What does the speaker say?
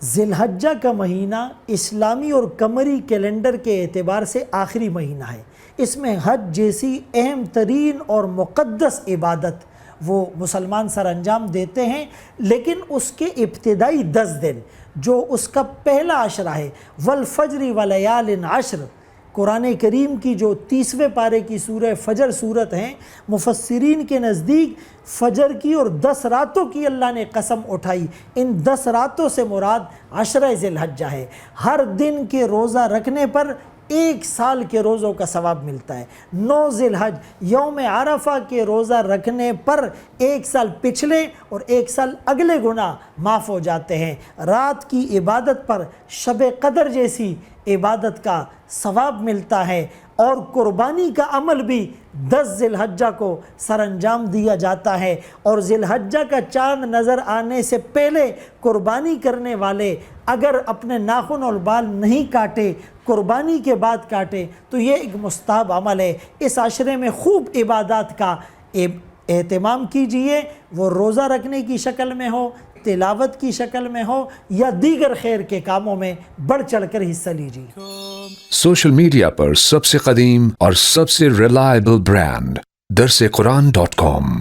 ذی الحجہ کا مہینہ اسلامی اور قمری کیلنڈر کے اعتبار سے آخری مہینہ ہے۔ اس میں حج جیسی اہم ترین اور مقدس عبادت وہ مسلمان سر انجام دیتے ہیں، لیکن اس کے ابتدائی 10 دن جو اس کا پہلا عشرہ ہے، والفجر ولیال عشر، قرآن کریم کی جو 30ویں پارے کی سورہ فجر صورت ہیں، مفسرین کے نزدیک فجر کی اور 10 راتوں کی اللہ نے قسم اٹھائی۔ ان 10 راتوں سے مراد عشرہ ذی الحجہ ہے۔ ہر دن کے روزہ رکھنے پر 1 سال کے روزوں کا ثواب ملتا ہے۔ 9 ذی الحج یوم عرفہ کے روزہ رکھنے پر 1 سال پچھلے اور 1 سال اگلے گناہ معاف ہو جاتے ہیں۔ رات کی عبادت پر شب قدر جیسی عبادت کا ثواب ملتا ہے، اور قربانی کا عمل بھی 10 ذی الحجہ کو سر انجام دیا جاتا ہے، اور ذی الحجہ کا چاند نظر آنے سے پہلے قربانی کرنے والے اگر اپنے ناخن اور بال نہیں کاٹے، قربانی کے بعد کاٹے، تو یہ ایک مستحب عمل ہے۔ اس عشرے میں خوب عبادات کا اہتمام کیجئے، وہ روزہ رکھنے کی شکل میں ہو، تلاوت کی شکل میں ہو، یا دیگر خیر کے کاموں میں بڑھ چڑھ کر حصہ لیجیے۔ سوشل میڈیا پر سب سے قدیم اور سب سے ریلائبل برانڈ درسقرآن.com